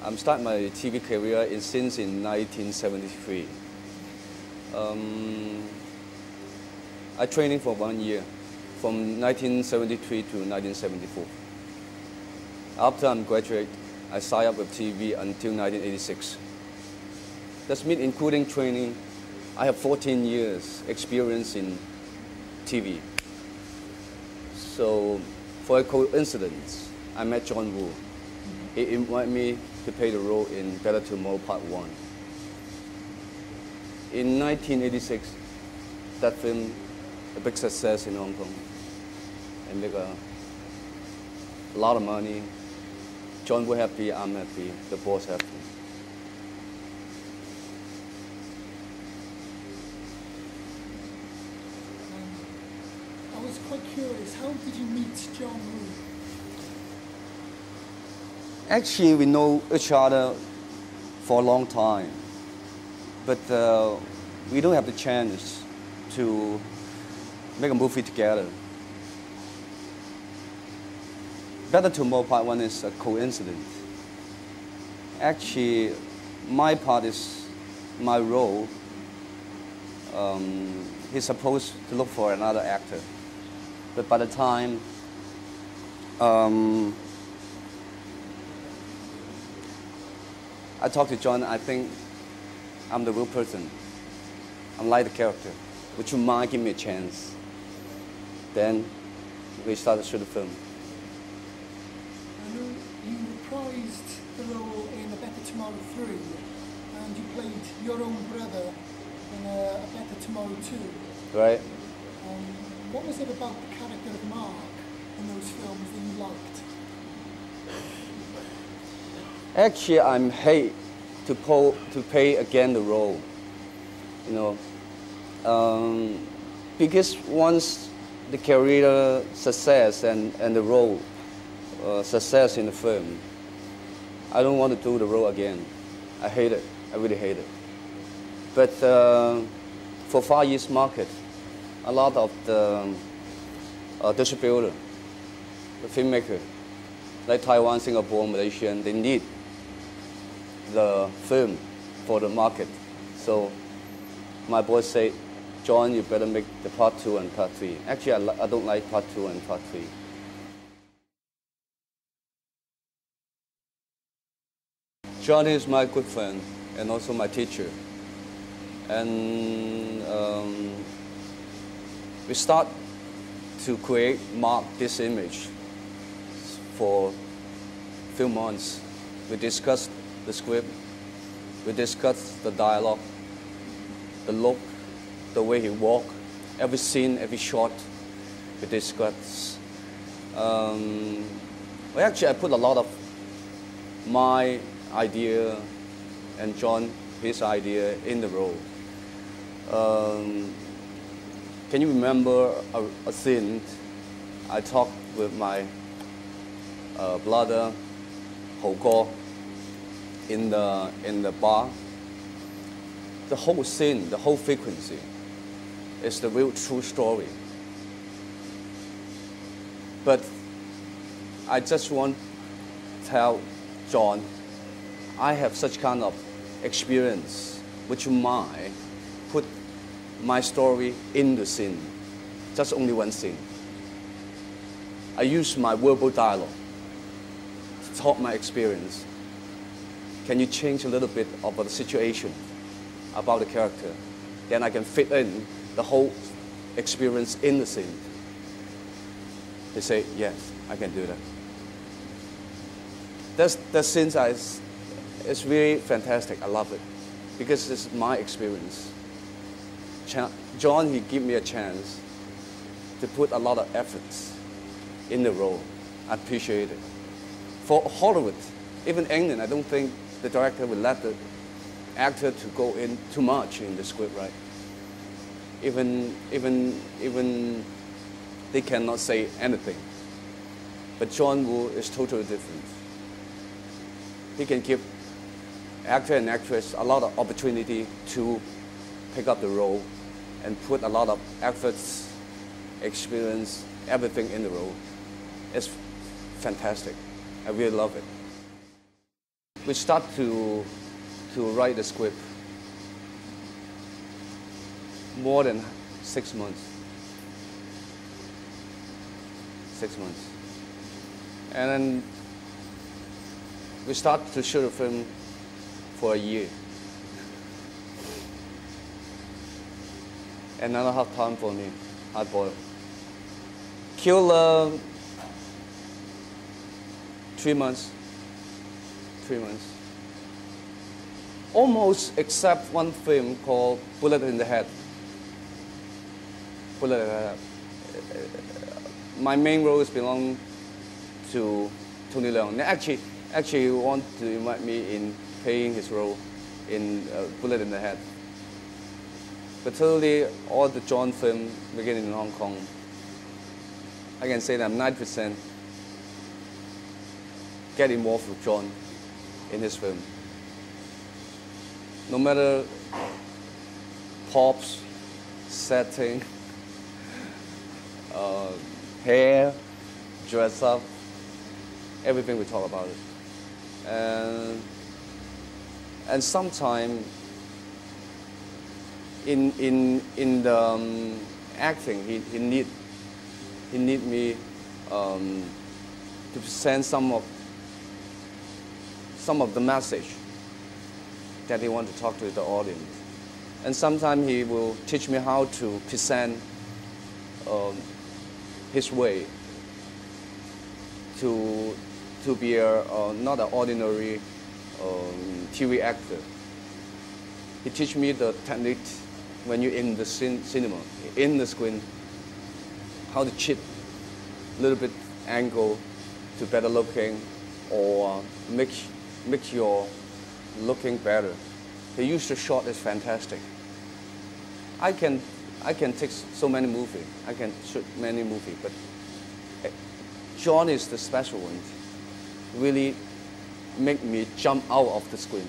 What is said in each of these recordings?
I'm starting my TV career since in 1973. I trained for 1 year, from 1973 to 1974. After I'm graduate, I signed up with TV until 1986. That means including training, I have 14 years experience in TV. So, for a coincidence, I met John Woo. He invited me to play the role in Better Tomorrow Part 1. In 1986, that film, a big success in Hong Kong, and make a lot of money. John Woo happy, I'm happy, the boss happy. I was quite curious, how did you meet John Woo? Actually, we know each other for a long time, but we don't have the chance to make a movie together. Better Tomorrow Part 1 is a coincidence. Actually, my part is my role. He's supposed to look for another actor. But by the time I talked to John, I think I'm the real person. I'm like the character. Would you mind giving me a chance? Then we started to shoot the film. I know you reprised the role in A Better Tomorrow 3, and you played your own brother in A Better Tomorrow 2. Right? What was it about the character of Mark in those films that you liked? Actually, I'm hate to play again the role, you know, because once the career success and the role success in the film, I don't want to do the role again. I hate it. I really hate it. But for Far East market, a lot of the distributor, the filmmaker, like Taiwan, Singapore, Malaysia, they need the film for the market. So my boss said, John, you better make the Part 2 and Part 3. Actually, I don't like Part 2 and Part 3. John is my good friend and also my teacher. And we start to create Mark this image for a few months. We discussed the script, we discussed the dialogue, the look, the way he walked, every scene, every shot, we discussed. Well, actually, I put a lot of my idea and John, his idea in the role. Can you remember a scene I talked with my brother, Ho Guo, in the bar? The whole scene, the whole frequency is the real true story. But I just want to tell John, I have such kind of experience, would you mind put my story in the scene, just only one scene. I use my verbal dialogue to talk my experience. Can you change a little bit about the situation, about the character? Then I can fit in the whole experience in the scene. They say, yes, I can do that. That scene is really fantastic. I love it because it's my experience. John, he gave me a chance to put a lot of efforts in the role. I appreciate it. For Hollywood, even England, I don't think the director will let the actor to go in too much in the script, right? Even they cannot say anything. But John Woo is totally different. He can give actor and actress a lot of opportunity to pick up the role and put a lot of efforts, experience, everything in the role. It's fantastic. I really love it. we start to write the script more than 6 months. 6 months. And then we start to shoot a film for a year. Another hard time for me, hard boiled. Kill 3 months. 3 months. Almost except one film called Bullet in the Head. Bullet in the Head. My main roles belong to Tony Leung. Actually, he want to invite me in playing his role in Bullet in the Head. But totally, all the John film beginning in Hong Kong, I can say that I'm 90% get involved with John in his film. No matter props, setting, hair, dress up, everything we talk about it. And sometimes in the acting, he need me to present some of the message that he want to talk to the audience. And sometimes he will teach me how to present his way to be not an ordinary TV actor. He teach me the technique when you're in the cinema, in the screen, how to chip a little bit angle to better looking, or make your looking better. The use of shot is fantastic. I can take so many movies. I can shoot many movies, but John is the special one. Really make me jump out of the screen.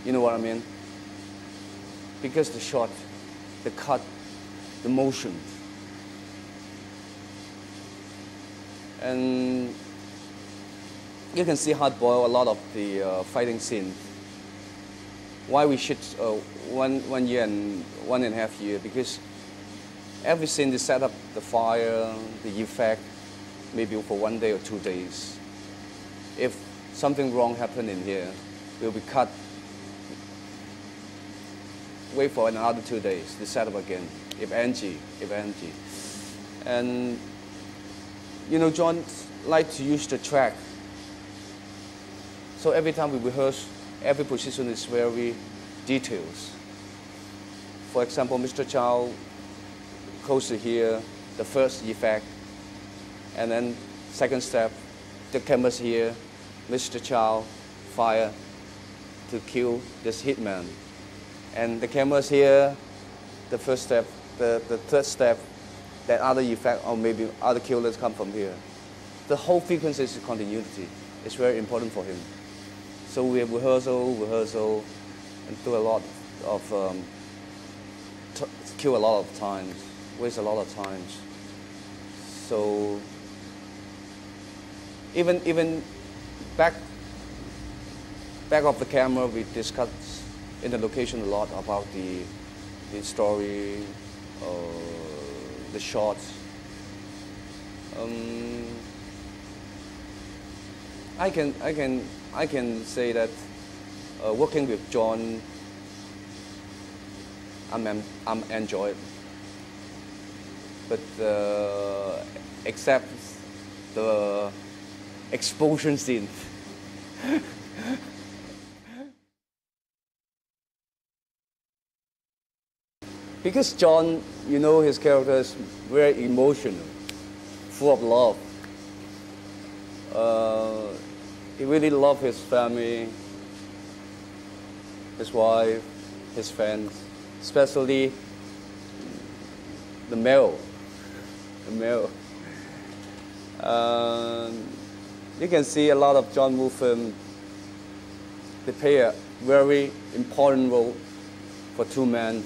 You know what I mean? Because the shot, the cut, the motion. And you can see hard boil a lot of the fighting scene. Why we shoot 1 year and 1.5 years? Because every scene they set up the fire, the effect, maybe for 1 day or 2 days. If something wrong happened in here, we'll be cut. Wait for another 2 days, they set up again. If NG. And you know, John liked to use the track. So every time we rehearse, every position is very detailed. For example, Mr. Chow goes to here, the first effect, and then second step, the camera's here, Mr. Chow fire to kill this hitman. And the camera's here, the first step, the third step, that other effect, or maybe other killers come from here. The whole frequency is continuity. It's very important for him. So we have rehearsal, and do a lot of, kill a lot of times, waste a lot of times. So even back of the camera, we discuss in the location a lot about the story, the shots. I can say that working with John, I'm enjoyed. But except the explosion scene. Because John, you know, his character is very emotional, full of love. He really loved his family, his wife, his friends, especially the male. You can see a lot of John Woo films. They play a very important role for two men,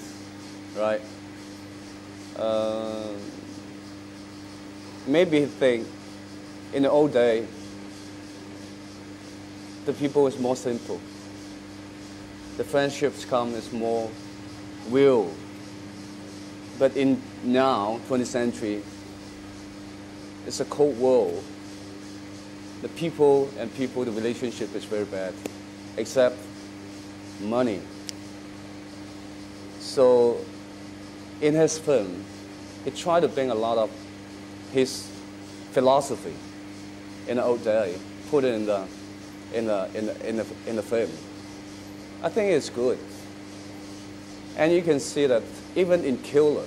right? Maybe he think in the old day, the people is more simple. The friendships come is more real. But in now, 20th century, it's a cold world. The people, the relationship is very bad, except money. So in his film, he tried to bring a lot of his philosophy in the old day, put it in the film. I think it's good. And you can see that even in Killer,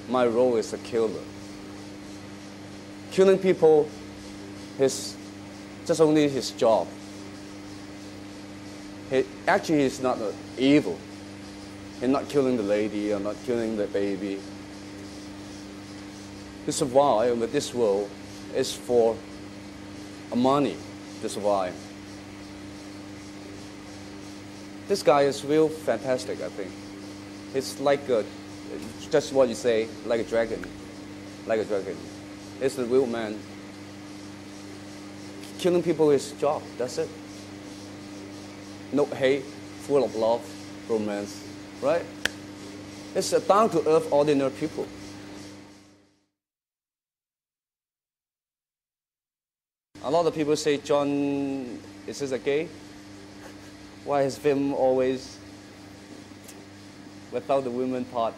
my role is a killer. Killing people is just only his job. Actually, he's not evil. He's not killing the lady or not killing the baby. To survive with this world is for money to survive. This guy is real fantastic, I think. It's like just what you say, like a dragon. Like a dragon. It's a real man. Killing people is his job, that's it. No hate, full of love, romance, right? It's a down-to-earth, ordinary people. A lot of people say, John, is this a gay? Why his film always without the women part?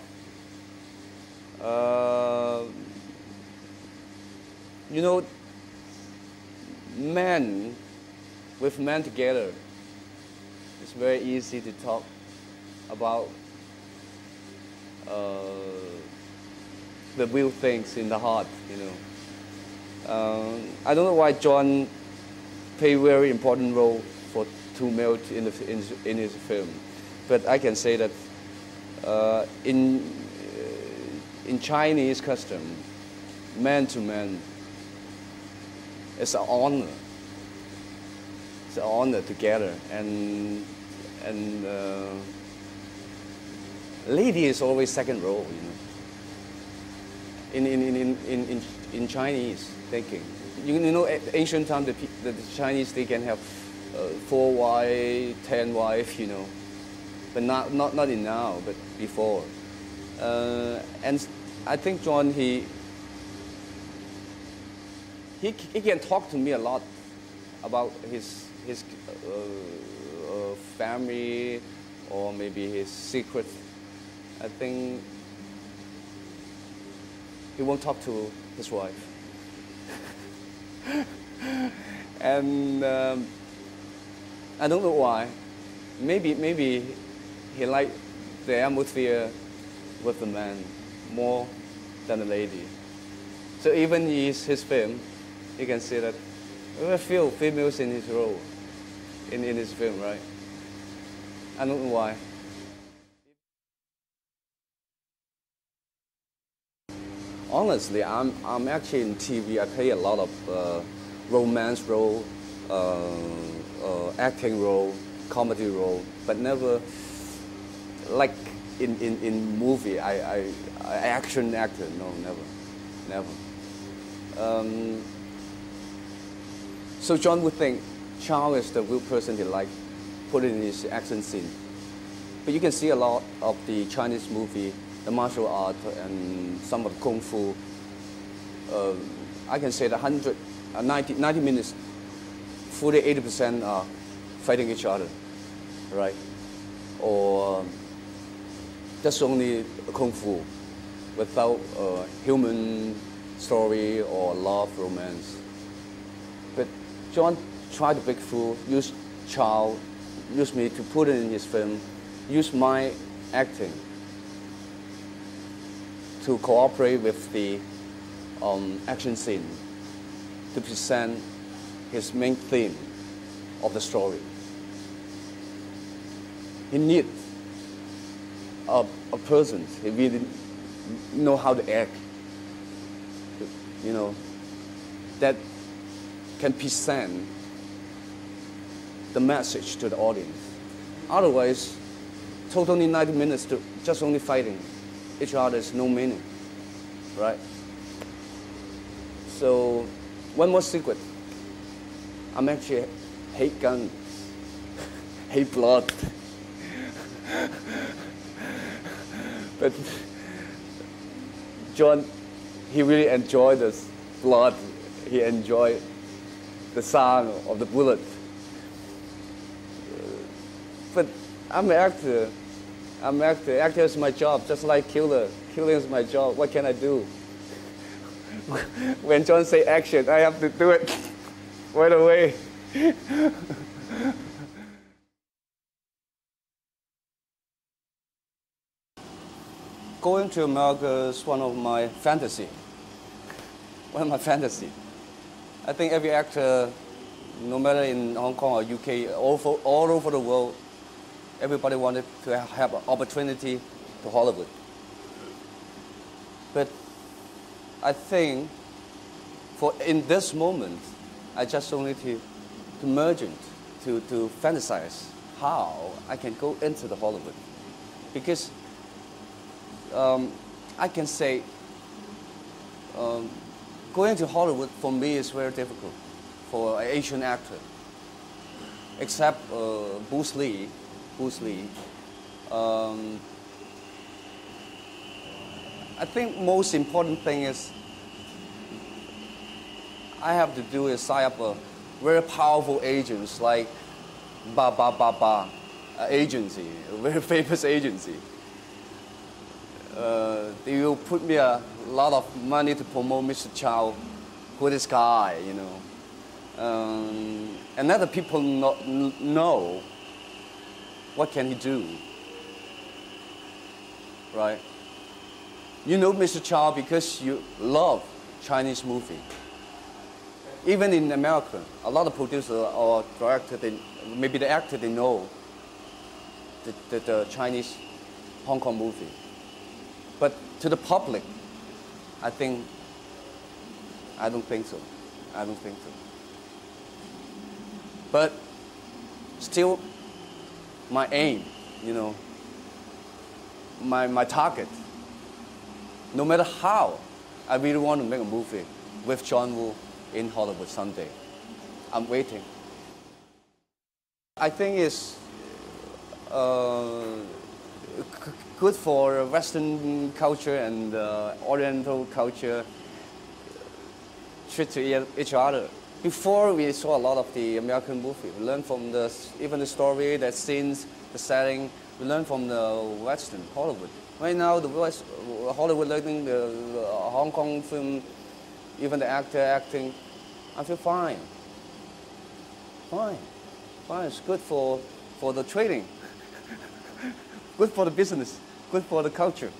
You know, men with men together, it's very easy to talk about the real things in the heart, you know. I don't know why John played a very important role for two males in his film, but I can say that in Chinese custom, man to man, it's an honor. It's an honor together, and lady is always second role, you know. In Chinese thinking, you know, at ancient time the Chinese, they can have 4 wives, 10 wives, you know, but not in now, but before. And I think John, he can talk to me a lot about his family or maybe his secret. I think he won't talk to his wife. And I don't know why. Maybe he liked the atmosphere with the man more than the lady. So even in his film, you can see that there are few females in his role, in his film, right? I don't know why. Honestly, I'm actually in TV. I play a lot of romance role, acting role, comedy role, but never like in movie. I action actor. No, never. So John would think Chow is the real person he liked, put it in his action scene. But you can see a lot of the Chinese movie, the martial art and some of the kung fu. I can say that 90 minutes, 40–80% are fighting each other, right? Or just only kung fu without human story or love, romance. But John tried to break through, use Chow, use me to put it in his film, use my acting to cooperate with the action scene to present his main theme of the story. He needs a person who really know how to act, you know, that can present the message to the audience. Otherwise, totally 90 minutes to just only fighting each other is no meaning, right? So, one more secret. I'm actually hate gun, hate blood. But John, he really enjoyed the blood. He enjoyed the sound of the bullet. But I'm an actor. I'm an actor. Actor is my job, just like killer. Killing is my job. What can I do? When John say action, I have to do it right away. Going to America is one of my fantasy. One of my fantasy. I think every actor, no matter in Hong Kong or UK, all over the world, everybody wanted to have an opportunity to Hollywood. But I think in this moment, I just only to merge it, to fantasize how I can go into the Hollywood. Because I can say going to Hollywood for me is very difficult for an Asian actor. Except Bruce Lee. I think most important thing is I have to do is sign up a very powerful agents like agency, a very famous agency. They will put me a lot of money to promote Mr. Chow, who this guy, you know. And other people know what can he do, right? You know Mr. Chow because you love Chinese movie. Even in America, a lot of producers or directors, maybe the actor, they know the Chinese Hong Kong movie. But to the public, I don't think so. I don't think so. But still, my aim, you know, my target, no matter how, I really want to make a movie with John Woo in Hollywood someday. I'm waiting. I think it's good for Western culture and Oriental culture treat to each other. Before we saw a lot of the American movie. We learned from even the story, the scenes, the setting. We learned from the Western Hollywood. Right now, the Hollywood learning the Hong Kong film, even the actor acting. I feel fine. Fine. It's good for the trading. Good for the business. Good for the culture.